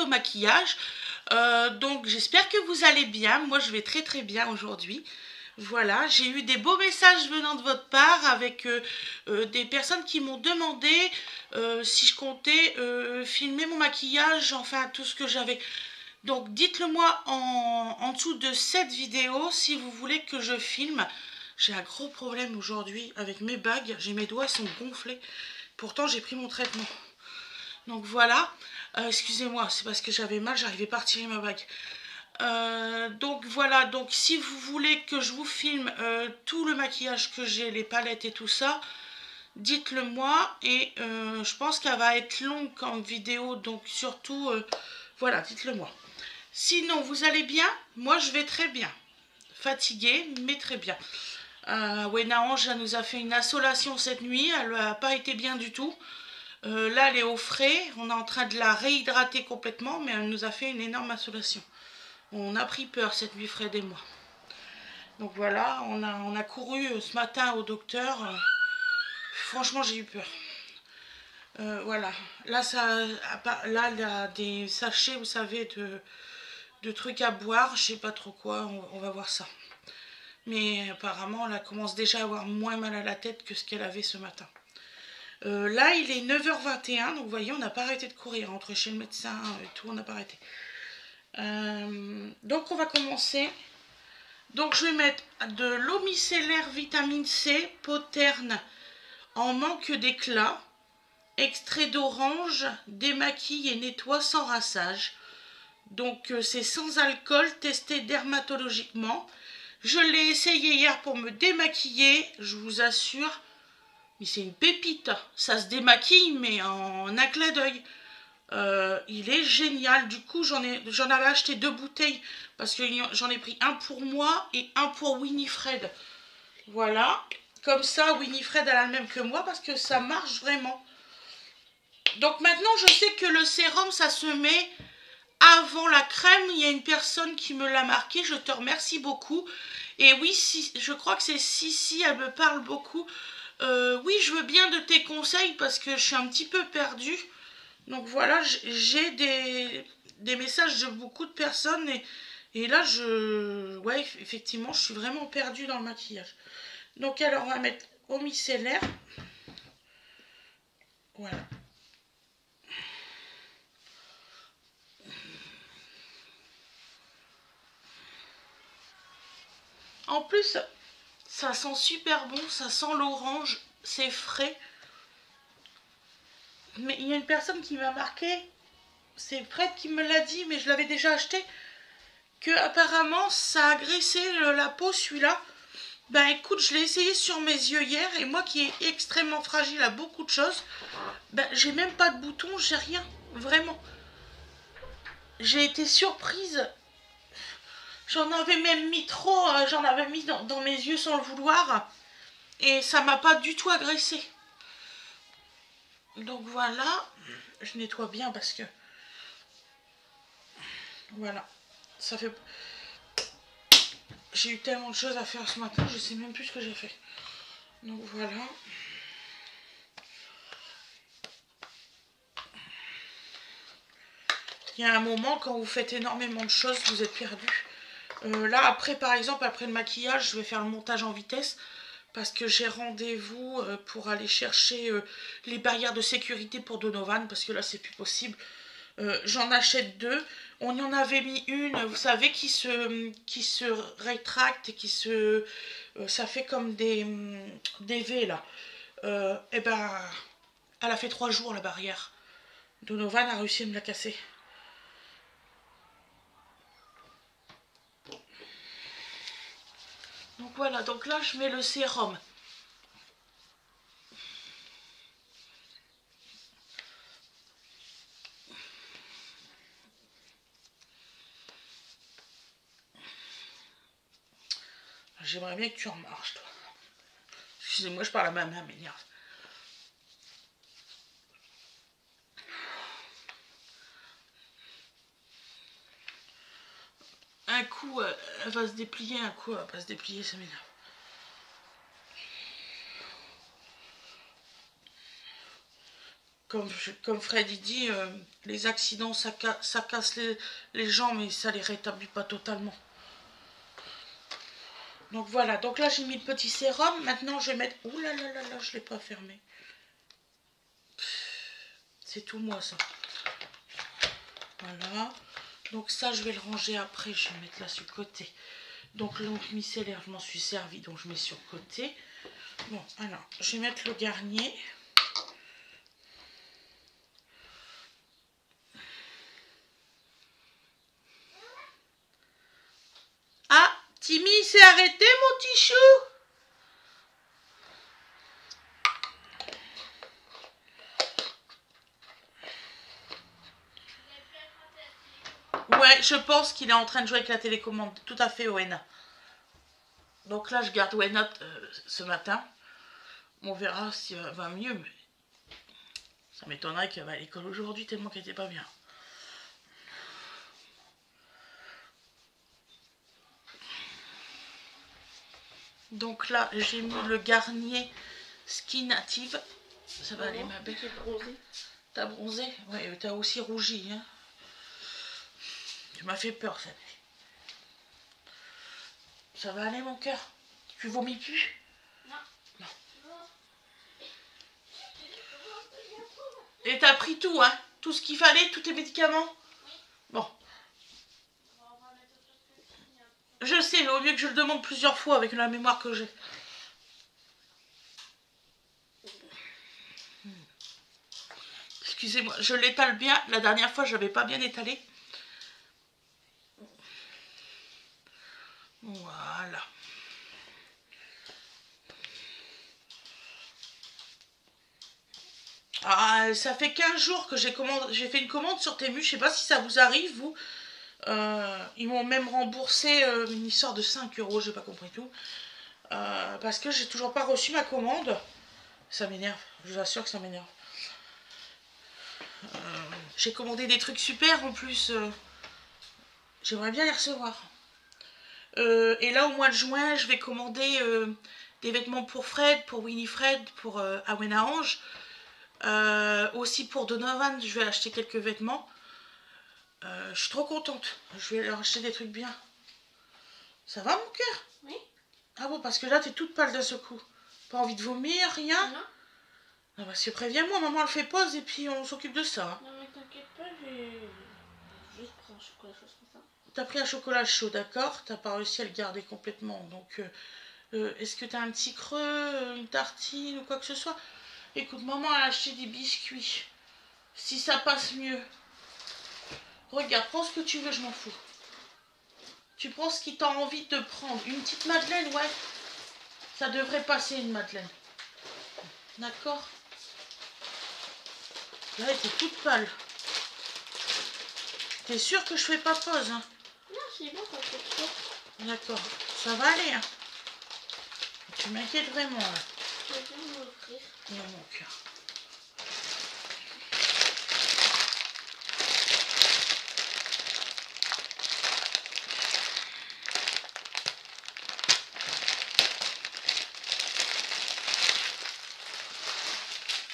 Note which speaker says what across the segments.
Speaker 1: tuto maquillage. Donc j'espère que vous allez bien. Moi je vais très très bien aujourd'hui. Voilà, j'ai eu des beaux messages venant de votre part avec des personnes qui m'ont demandé si je comptais filmer mon maquillage, enfin tout ce que j'avais. Donc dites-le moi en dessous de cette vidéo si vous voulez que je filme. J'ai un gros problème aujourd'hui avec mes bagues, mes doigts sont gonflés. Pourtant j'ai pris mon traitement. Donc voilà, excusez-moi, c'est parce que j'avais mal, j'arrivais pas à retirer ma bague. Donc voilà, donc si vous voulez que je vous filme tout le maquillage que j'ai, les palettes et tout ça, dites-le moi. Et je pense qu'elle va être longue comme vidéo, donc surtout, voilà, dites-le moi. Sinon, vous allez bien? Moi, je vais très bien. Fatiguée, mais très bien. Wena Ange, elle nous a fait une assolation cette nuit, elle n'a pas été bien du tout. Là, elle est au frais, on est en train de la réhydrater complètement, mais elle nous a fait une énorme assolation. On a pris peur cette nuit, Fred et moi. Donc voilà, on a couru ce matin au docteur. Franchement, j'ai eu peur. Voilà, là, là, il y a des sachets, vous savez, de trucs à boire, je sais pas trop quoi, on va voir ça. Mais apparemment, elle commence déjà à avoir moins mal à la tête que ce qu'elle avait ce matin. Là, il est 9h21, donc vous voyez, on n'a pas arrêté de courir, entre chez le médecin et tout, on n'a pas arrêté. Donc on va commencer. Donc je vais mettre de l'eau micellaire vitamine C, peau terne en manque d'éclat, extrait d'orange, démaquille et nettoie sans rinçage. Donc c'est sans alcool, testé dermatologiquement. Je l'ai essayé hier pour me démaquiller, je vous assure, mais c'est une pépite. Ça se démaquille, mais en un clin d'œil. Il est génial. Du coup, j'en avais acheté 2 bouteilles parce que j'en ai pris un pour moi et un pour Winifred. Voilà. Comme ça, Winifred, elle a le même que moi parce que ça marche vraiment. Donc maintenant, je sais que le sérum, ça se met avant la crème. Il y a une personne qui me l'a marqué. Je te remercie beaucoup. Et oui, je crois que c'est Sissi, elle me parle beaucoup. Oui, je veux bien de tes conseils parce que je suis un petit peu perdue. Donc voilà, j'ai des messages de beaucoup de personnes et là, ouais, effectivement, je suis vraiment perdue dans le maquillage. Donc alors, on va mettre eau micellaire. Voilà. En plus, ça sent super bon, ça sent l'orange, c'est frais. Mais il y a une personne qui m'a marqué, c'est Fred qui me l'a dit, mais je l'avais déjà acheté, que apparemment ça a graissé la peau celui-là. Ben écoute, je l'ai essayé sur mes yeux hier et moi qui est extrêmement fragile à beaucoup de choses, ben j'ai même pas de boutons, j'ai rien, vraiment. J'ai été surprise. J'en avais même mis trop, j'en avais mis dans mes yeux sans le vouloir et ça m'a pas du tout agressé. Donc voilà, je nettoie bien parce que voilà, ça fait... J'ai eu tellement de choses à faire ce matin, je sais même plus ce que j'ai fait. Donc voilà. Il y a un moment, quand vous faites énormément de choses, vous êtes perdu. Là, après, par exemple, après le maquillage, je vais faire le montage en vitesse parce que j'ai rendez-vous pour aller chercher les barrières de sécurité pour Donovan parce que là, c'est plus possible. J'en achète 2. On y en avait mis une, vous savez, qui se rétracte et qui se... ça fait comme des V, là. Et ben, elle a fait 3 jours, la barrière. Donovan a réussi à me la casser. Donc voilà, donc là je mets le sérum. J'aimerais bien que tu en marches, toi. Excusez-moi, je parle à ma main, m'énerve. Un coup, elle va se déplier, un coup, elle va pas se déplier, ça m'énerve. comme Freddy dit, les accidents, ça casse les gens, mais ça les rétablit pas totalement. Donc voilà, donc là j'ai mis le petit sérum. Maintenant je vais mettre... Ouh là là là là, je l'ai pas fermé. C'est tout moi ça. Voilà. Donc ça je vais le ranger après, je vais mettre là sur le côté. Donc l'oncle micellaire, je m'en suis servi, donc je mets sur le côté. Bon, alors, je vais mettre le Garnier. Ah, Timmy s'est arrêté, mon petit chou. Ouais, je pense qu'il est en train de jouer avec la télécommande. Tout à fait, Wena. Donc là, je garde Wena ce matin. On verra si elle va mieux, mais ça m'étonnerait qu'elle va à l'école aujourd'hui tellement qu'elle n'était pas bien. Donc là, j'ai mis le Garnier Skin Native. Ça va aller, ma belle. T'as bronzé? Ouais, t'as aussi rougi. Hein. Tu m'as fait peur, ça. Ça va aller, mon cœur? Tu vomis plus?
Speaker 2: Non.
Speaker 1: Non. Et t'as pris tout, hein? Tout ce qu'il fallait, tous tes médicaments? Oui. Bon. Je sais, mais au mieux que je le demande plusieurs fois avec la mémoire que j'ai. Excusez-moi, je l'étale bien. La dernière fois, je n'avais pas bien étalé. Voilà. Ah, ça fait 15 jours que j'ai fait une commande sur Temu. Je sais pas si ça vous arrive, vous. Ils m'ont même remboursé une histoire de 5 euros, j'ai pas compris tout. Parce que j'ai toujours pas reçu ma commande. Ça m'énerve, je vous assure que ça m'énerve. J'ai commandé des trucs super en plus. J'aimerais bien les recevoir. Et là, au mois de juin, je vais commander des vêtements pour Fred, pour Winifred, pour Awena Ange. Aussi pour Donovan, je vais acheter quelques vêtements. Je suis trop contente. Je vais leur acheter des trucs bien. Ça va, mon cœur?
Speaker 2: Oui.
Speaker 1: Ah bon, parce que là, t'es toute pâle d'un seul coup. Pas envie de vomir, rien?
Speaker 2: Non.
Speaker 1: Ah bah, préviens-moi, maman, elle fait pause et puis on s'occupe de ça.
Speaker 2: Non, mais t'inquiète pas, j'ai juste pris un chocolat chaud comme ça.
Speaker 1: T'as pris un chocolat chaud, d'accord? T'as pas réussi à le garder complètement. Donc, est-ce que t'as un petit creux, une tartine ou quoi que ce soit? Écoute, maman a acheté des biscuits. Si ça passe mieux. Regarde, prends ce que tu veux, je m'en fous. Tu prends ce qui t'a envie de prendre. Une petite madeleine, ouais. Ça devrait passer, une madeleine. D'accord? Là, elle était toute pâle. T'es sûre que je fais pas pause, hein?
Speaker 2: Non, c'est bon, t'inquiète pas.
Speaker 1: D'accord. Ça va aller, hein? Tu m'inquiètes vraiment, là.
Speaker 2: Je vais m'ouvrir.
Speaker 1: Non, mon cœur.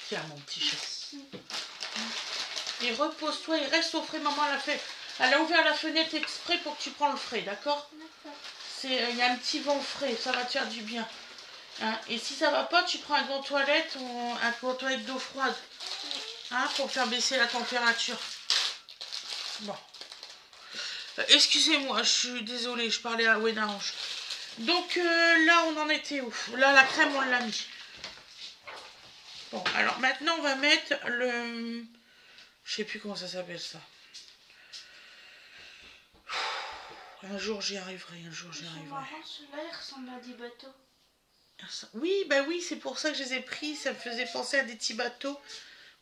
Speaker 1: Tiens, mon petit chat. Et repose-toi et reste au frais. Maman elle a ouvert la fenêtre exprès pour que tu prends le frais, d'accord?
Speaker 2: D'accord.
Speaker 1: Il y a un petit vent frais, ça va te faire du bien. Hein? Et si ça va pas, tu prends un gant toilette ou un gant toilette d'eau froide. Hein, pour faire baisser la température. Bon. Excusez-moi, je suis désolée, je parlais à Wena Ange. Donc là, on en était où? Là, la crème, on l'a mis. Bon, alors maintenant, on va mettre le... Je sais plus comment ça s'appelle, ça. Un jour, j'y arriverai, un jour, j'y arriverai.
Speaker 2: Celui-là, il ressemble à des bateaux.
Speaker 1: Oui, bah oui, c'est pour ça que je les ai pris. Ça me faisait penser à des petits bateaux.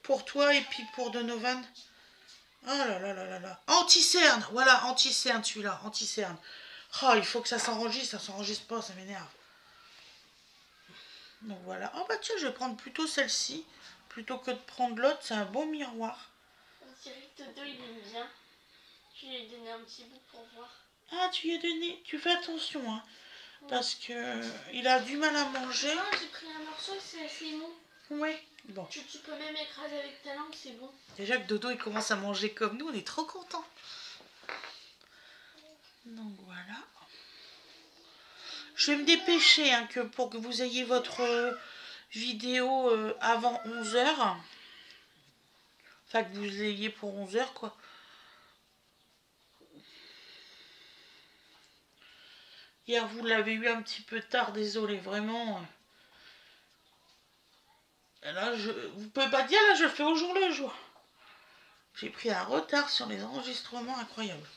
Speaker 1: Pour toi et puis pour Donovan. Oh là là là là là. Anti-cerne. Voilà, anti-cerne celui-là. Anti-cerne. Oh, il faut que ça s'enregistre. Ça s'enregistre pas, ça m'énerve. Donc voilà. Oh bah tiens, je vais prendre plutôt celle-ci. Plutôt que de prendre l'autre. C'est un beau miroir.
Speaker 2: C'est vrai que Toto, il aime bien. Je lui ai donné un petit bout pour voir.
Speaker 1: Ah, tu lui as donné. Tu fais attention, hein. Ouais. Parce que il a du mal à manger.
Speaker 2: Ah, j'ai pris un morceau et c'est assez mou.
Speaker 1: Ouais, bon.
Speaker 2: Tu peux même écraser avec ta langue, c'est bon.
Speaker 1: Déjà que Dodo il commence à manger comme nous, on est trop contents. Donc voilà. Je vais me dépêcher hein, pour que vous ayez votre vidéo avant 11 h. Enfin que vous l'ayez pour 11 h quoi. Hier vous l'avez eu un petit peu tard, désolé, vraiment. Et là, vous pouvez pas dire, là je le fais au jour le jour. J'ai pris un retard sur les enregistrements incroyables.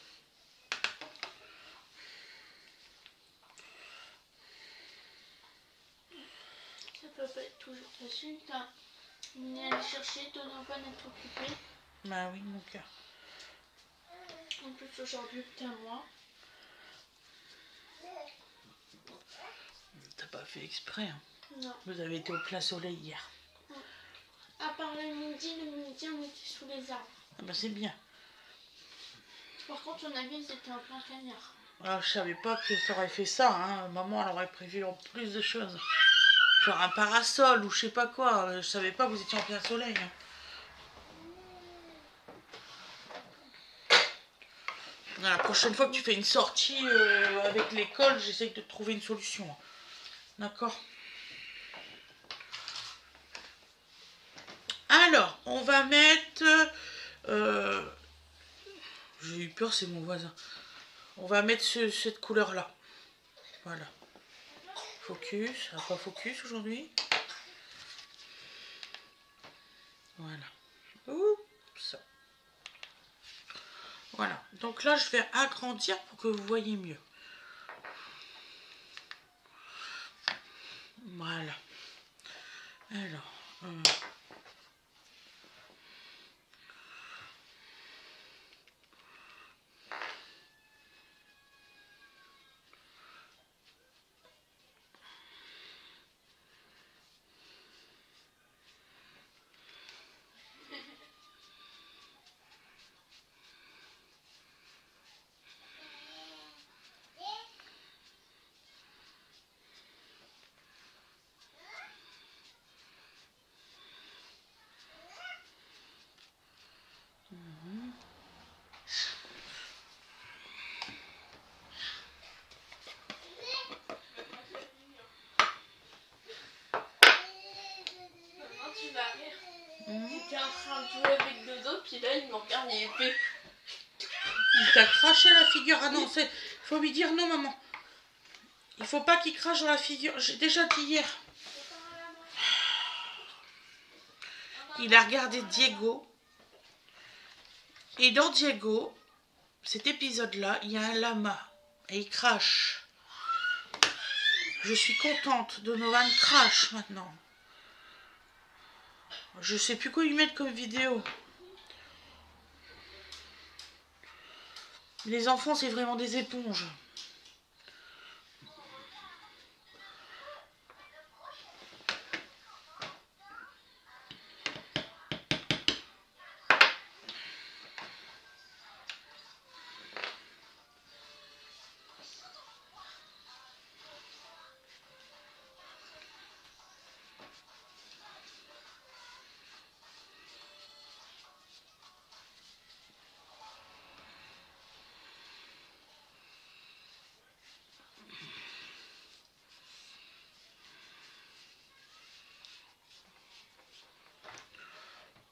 Speaker 2: Ça peut pas être toujours facile, t'as aller chercher, ton enfant d'être occupé.
Speaker 1: Bah oui, mon cœur.
Speaker 2: En plus aujourd'hui t'es à moi.
Speaker 1: T'as pas fait exprès, hein.
Speaker 2: Non.
Speaker 1: Vous avez été au plein soleil hier.
Speaker 2: À part le midi on était sous les arbres.
Speaker 1: Ah bah c'est bien.
Speaker 2: Par contre on a vu c'était en plein cagnard.
Speaker 1: Alors, je savais pas que ça aurait fait ça, hein. Maman elle aurait prévu en plus de choses. Genre un parasol ou je sais pas quoi. Je savais pas que vous étiez en plein soleil. Hein. La prochaine fois que tu fais une sortie avec l'école, j'essaie de trouver une solution. D'accord? Alors, on va mettre... j'ai eu peur, c'est mon voisin. On va mettre cette couleur-là. Voilà. Focus. Ça va pas focus aujourd'hui. Voilà. Oups. Voilà. Donc là, je vais agrandir pour que vous voyez mieux. Voilà. Alors...
Speaker 2: J'étais en train de jouer avec Dodo, puis là il me regarde, il est épais.
Speaker 1: Il t'a craché la figure. Ah non, il faut lui dire non, maman. Il faut pas qu'il crache dans la figure. J'ai déjà dit hier. Il a regardé Diego. Et dans Diego, cet épisode-là, il y a un lama. Et il crache. Je suis contente. Donovan crache maintenant. Je sais plus quoi lui mettre comme vidéo. Les enfants, c'est vraiment des éponges.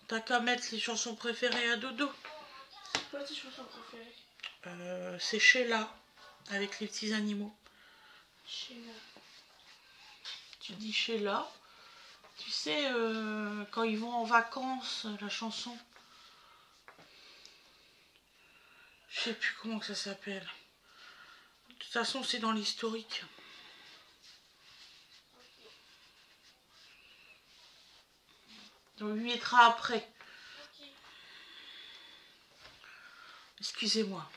Speaker 1: T'as qu'à mettre les chansons préférées à Dodo.
Speaker 2: C'est quoi tes chansons préférées?
Speaker 1: C'est Sheila, avec les petits animaux.
Speaker 2: Sheila.
Speaker 1: Tu dis Sheila. Tu sais, quand ils vont en vacances, la chanson. Je sais plus comment que ça s'appelle. De toute façon, c'est dans l'historique. On lui mettra après. Excusez-moi.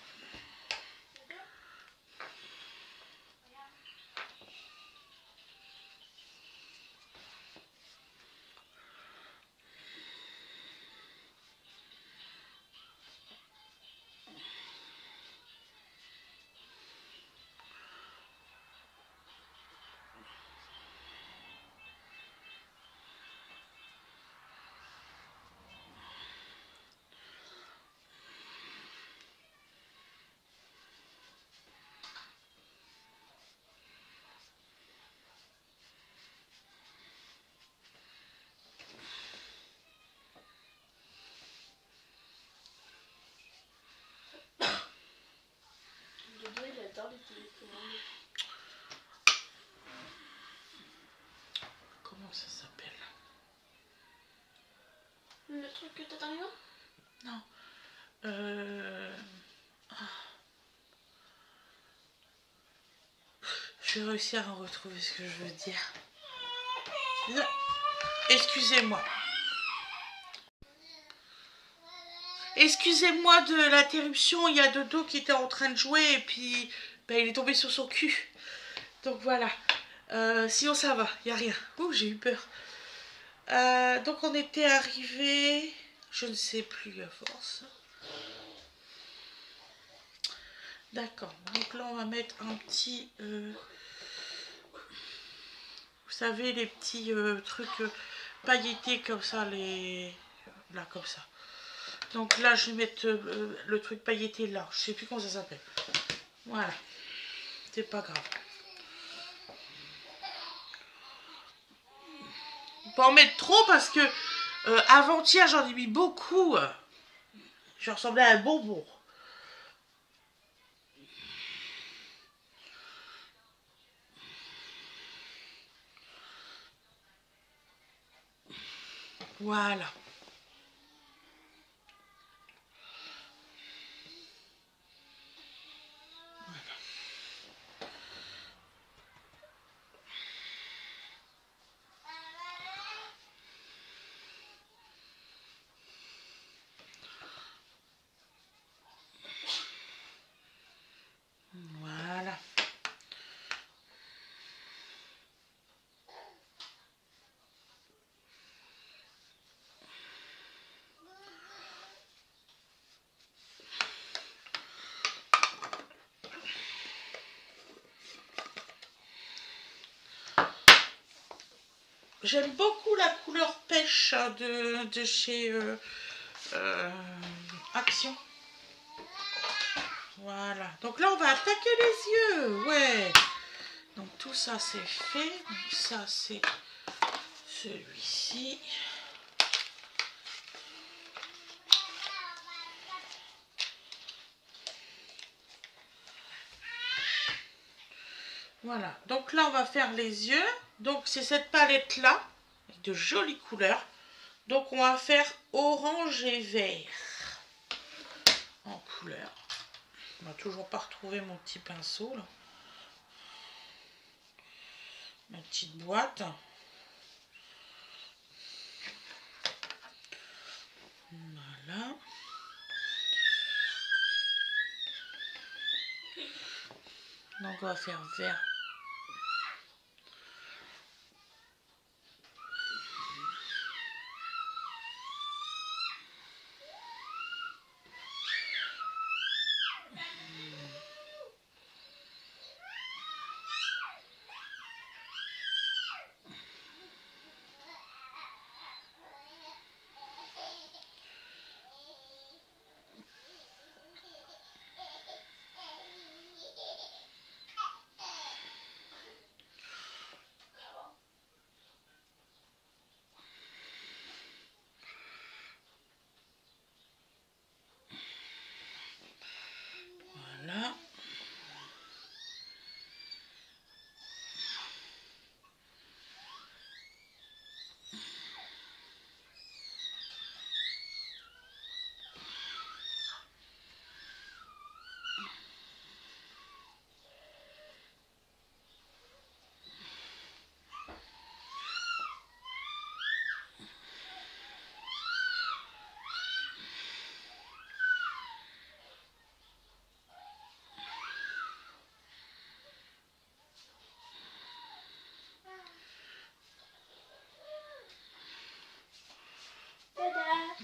Speaker 1: Comment ça s'appelle?
Speaker 2: Le truc que t'as dans les mains?
Speaker 1: Non. Je vais réussir à retrouver ce que je veux dire. Excusez-moi. Excusez-moi de l'interruption, il y a Dodo qui était en train de jouer et puis ben, il est tombé sur son cul. Donc voilà. Sinon ça va, il n'y a rien. Ouh, j'ai eu peur. Donc on était arrivé, je ne sais plus à force. D'accord, donc là on va mettre un petit... vous savez les petits trucs pailletés comme ça, les... Là comme ça. Donc là, je vais mettre le truc pailleté là. Je sais plus comment ça s'appelle. Voilà. C'est pas grave. Pas en mettre trop parce que avant-hier, j'en ai mis beaucoup. Je ressemblais à un bonbon. Voilà. Voilà. J'aime beaucoup la couleur pêche de chez Action. Voilà. Donc là, on va attaquer les yeux. Ouais. Donc tout ça, c'est fait. Donc ça, c'est celui-ci. Voilà. Donc là, on va faire les yeux. Donc c'est cette palette-là, avec de jolies couleurs. Donc on va faire orange et vert en couleur. On n'a toujours pas retrouvé mon petit pinceau là. Ma petite boîte. Voilà. Donc on va faire vert. Voilà.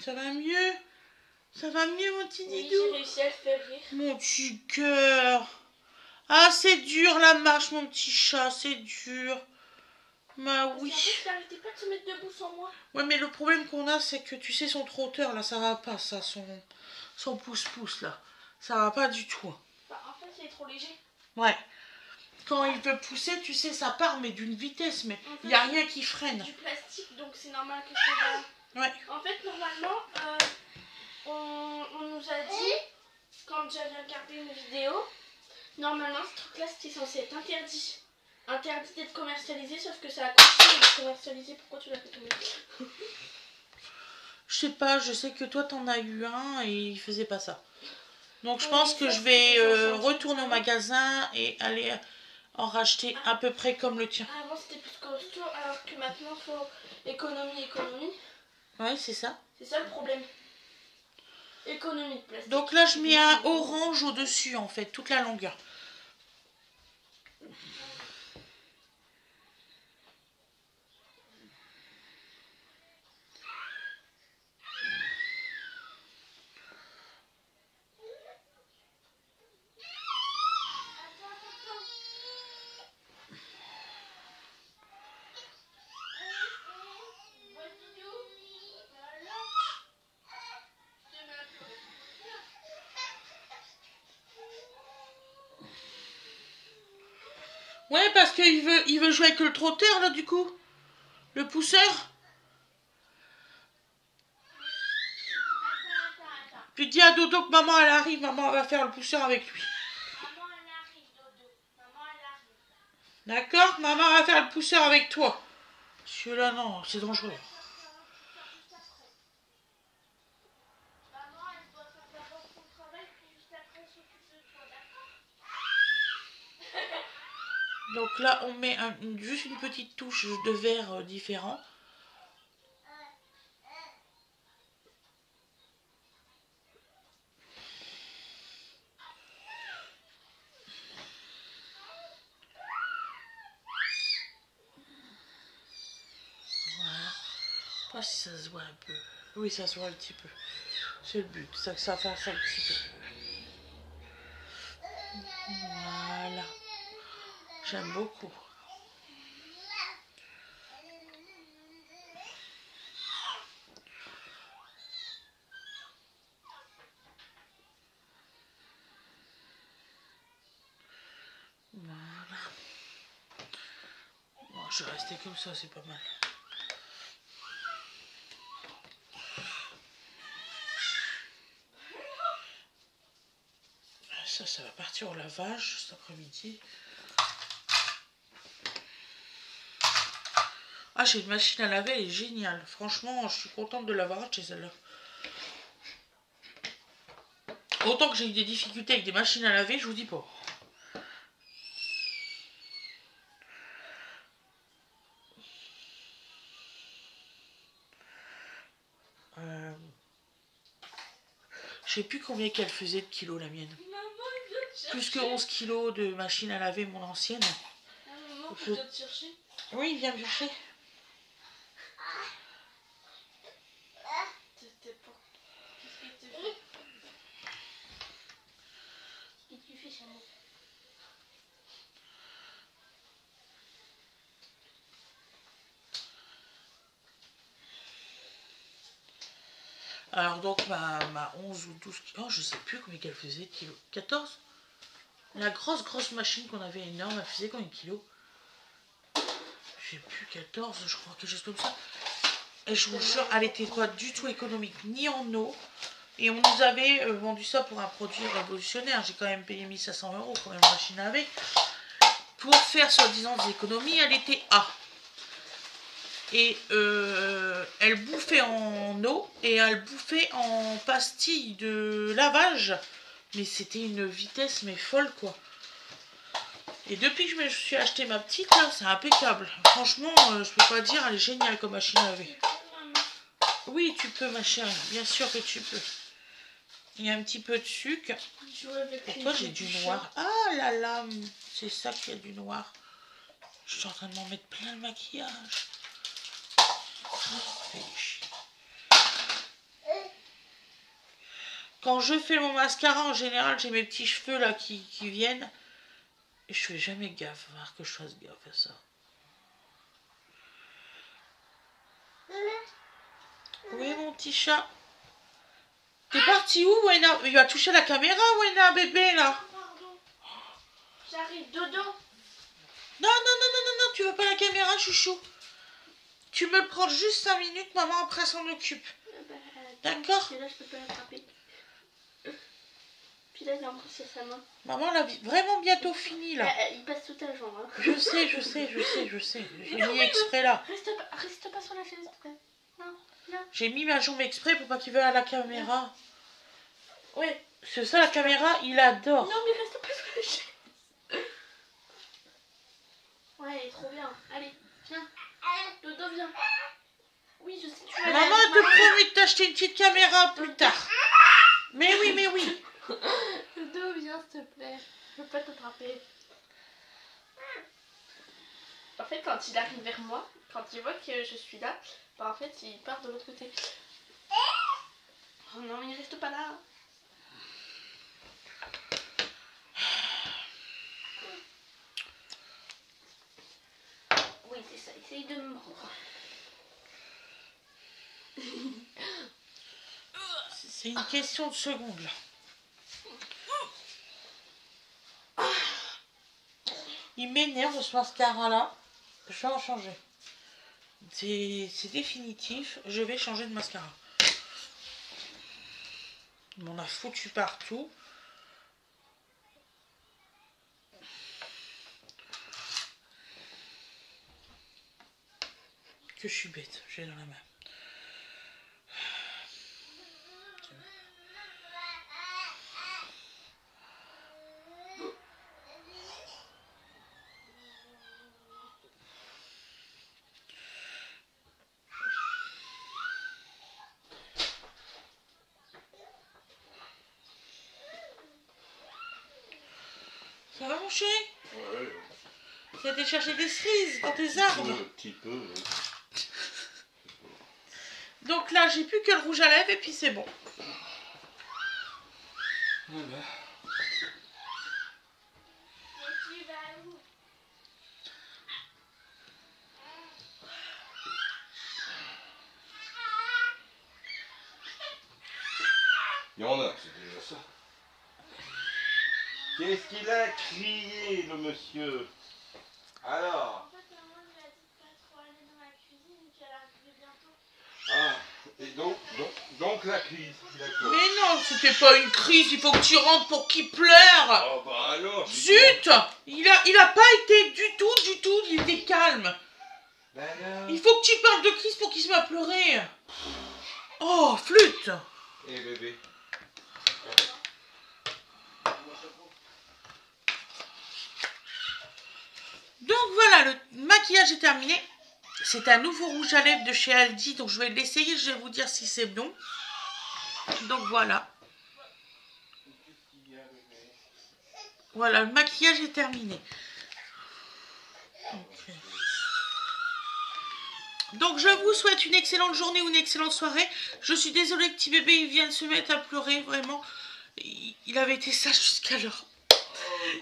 Speaker 1: Ça va mieux? Ça va mieux mon petit
Speaker 2: Oui,
Speaker 1: Didou?
Speaker 2: j'ai réussi à le faire rire.
Speaker 1: Mon petit cœur. Ah c'est dur la marche mon petit chat, c'est dur. Bah oui.
Speaker 2: En fait, il n'arrêtait pas de se mettre debout sans moi.
Speaker 1: Ouais mais le problème qu'on a c'est que tu sais son trotteur là ça va pas ça, son pouce-pouce là. Ça va pas du tout.
Speaker 2: Bah, en fait il est trop léger.
Speaker 1: Ouais. Quand il veut pousser tu sais ça part mais d'une vitesse mais
Speaker 2: En fait,
Speaker 1: il n'y a rien qui
Speaker 2: C'est
Speaker 1: freine.
Speaker 2: du plastique donc c'est normal que ça va.
Speaker 1: Ouais.
Speaker 2: En fait normalement on nous a dit quand j'avais regardé une vidéo Normalement, ce truc-là, c'était censé être interdit. Interdit d'être commercialisé, sauf que ça a continué d'être commercialisé. Pourquoi tu l'as fait tomber?
Speaker 1: Je sais pas, je sais que toi t'en as eu un et il faisait pas ça. Donc je
Speaker 2: Oui,
Speaker 1: pense
Speaker 2: ça,
Speaker 1: que je
Speaker 2: c'était
Speaker 1: vais
Speaker 2: censé
Speaker 1: retourner au
Speaker 2: être
Speaker 1: magasin et aller en racheter à peu près comme le tien.
Speaker 2: Avant, c'était plus costaud, alors que maintenant, il faut économie.
Speaker 1: Ouais, c'est ça.
Speaker 2: C'est ça le problème. Économie de plastique.
Speaker 1: Donc là je mets un orange au-dessus en fait, toute la longueur. Ouais, parce qu'il veut jouer avec le trotteur là du coup. Le pousseur. Puis dis à Dodo que maman elle arrive, maman va faire le pousseur avec lui.
Speaker 2: Maman, elle arrive, Dodo. Maman, elle arrive.
Speaker 1: D'accord? Maman va faire le pousseur avec toi. Celui-là non, c'est dangereux.
Speaker 2: Maman, elle doit faire d'abord son travail, puis juste après, elle s'occupe de toi, d'accord?
Speaker 1: Donc là on met juste une petite touche de vert différent. Voilà. Je sais pas si ça se voit un peu. Oui, ça se voit un petit peu. C'est le but, ça que ça fasse un petit peu. Voilà. J'aime beaucoup. Voilà. Bon, je vais rester comme ça, c'est pas mal. Ça va partir au lavage cet après-midi. Ah, j'ai une machine à laver, elle est géniale. Franchement, je suis contente de l'avoir achetée celle-là. Autant que j'ai eu des difficultés avec des machines à laver, je vous dis pas. Je sais plus combien qu'elle faisait de kilos la mienne. Plus que 11 kilos de machine à laver, mon ancienne.
Speaker 2: Maman, tu dois te chercher.
Speaker 1: Oui, il vient me chercher.
Speaker 2: C'était pour... Qu'est-ce que tu fais? Qu'est-ce que tu fais, Chameau?
Speaker 1: Alors donc ma 11 ou 12 kilos, oh, je sais plus combien qu'elle faisait de kilos. 14. La grosse machine qu'on avait énorme, elle faisait combien de kilos? Je sais plus, 14 je crois, quelque chose comme ça. Et je vous jure, elle était pas du tout économique, ni en eau. Et on nous avait vendu ça pour un produit révolutionnaire. J'ai quand même payé 1500 € pour une machine à laver. Pour faire soi-disant des économies, elle était A. Et elle bouffait en eau et elle bouffait en pastilles de lavage. Mais c'était une vitesse mais folle quoi. Et depuis que je me suis acheté ma petite là, c'est impeccable. Franchement, je peux pas dire, elle est géniale comme machine à laver. Oui, tu peux ma chérie, bien sûr que tu peux. Il y a un petit peu de sucre. Pour toi, j'ai du noir. Ah là là, c'est ça qu'il y a du noir. Je suis en train de m'en mettre plein le maquillage. Oh, quand je fais mon mascara, en général, j'ai mes petits cheveux là qui viennent. Et je fais jamais gaffe. Il va falloir que je fasse gaffe à ça. Oui, mon petit chat. T'es parti où, Wena? Il va toucher la caméra, Wena, bébé, là.
Speaker 2: Pardon. J'arrive, Dodo.
Speaker 1: Non, tu veux pas la caméra, chouchou. Tu me le prends juste 5 minutes, maman, après s'en occupe. D'accord?
Speaker 2: Là, je peux pas l'attraper. Puis là, il a encore sa main.
Speaker 1: Maman, elle a vraiment bientôt fini, là.
Speaker 2: Il passe toute la jambe. Hein.
Speaker 1: Je sais. J'ai mis exprès, là.
Speaker 2: Reste pas sur la chaise, après. Non.
Speaker 1: J'ai mis ma jambe exprès pour pas qu'il veuille à la caméra.
Speaker 2: Ouais.
Speaker 1: C'est ça, la caméra, il adore.
Speaker 2: Non, mais reste pas sur la chaise. Ouais, il est trop bien. Allez, viens. Dodo, viens. Oui, je sais que tu vas
Speaker 1: Maman te promet de t'acheter une petite caméra plus tard. Mais oui.
Speaker 2: Dodo, viens, s'il te plaît. Je veux pas t'attraper. En fait, quand il arrive vers moi, quand il voit que je suis là, bah en fait, il part de l'autre côté. Oh non, mais il reste pas là. Oui, c'est ça, essaye de me mordre.
Speaker 1: C'est une question de secondes, là. Il m'énerve ce mascara-là. Je vais en changer. C'est définitif. Je vais changer de mascara. Il m'en a foutu partout. Que je suis bête. J'ai dans la main. Ça va mon chéri?
Speaker 3: Ouais.
Speaker 1: Tu as été chercher des cerises dans tes arbres?
Speaker 3: Un petit peu, oui.
Speaker 1: Donc là, j'ai plus que le rouge à lèvres et puis c'est bon.
Speaker 3: Voilà. Il y en a, c'est déjà ça. Qu'est-ce qu'il a crié, le monsieur? Alors?
Speaker 2: En fait, maman lui a dit de pas trop aller dans la cuisine et qu'elle arrivait bientôt.
Speaker 3: Ah, et donc la crise, d'accord.
Speaker 1: Mais non, c'était pas une crise, il faut que tu rentres pour qu'il pleure.
Speaker 3: Oh bah alors,
Speaker 1: Zut, il a pas été du tout, il était calme.
Speaker 3: bah alors.
Speaker 1: Il faut que tu parles de crise pour qu'il se mette à pleurer. Oh, flûte.
Speaker 3: Eh bébé.
Speaker 1: Donc voilà, le maquillage est terminé. C'est un nouveau rouge à lèvres de chez Aldi, donc je vais l'essayer, je vais vous dire si c'est bon. Donc voilà. Voilà, le maquillage est terminé. Donc je vous souhaite une excellente journée ou une excellente soirée. Je suis désolée que petit bébé il vient de se mettre à pleurer, vraiment. Il avait été sage jusqu'à l'heure.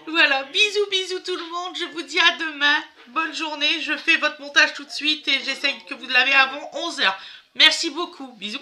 Speaker 1: Voilà, bisous tout le monde, je vous dis à demain, bonne journée, je fais votre montage tout de suite et j'essaye que vous l'avez avant 11 h. Merci beaucoup, bisous.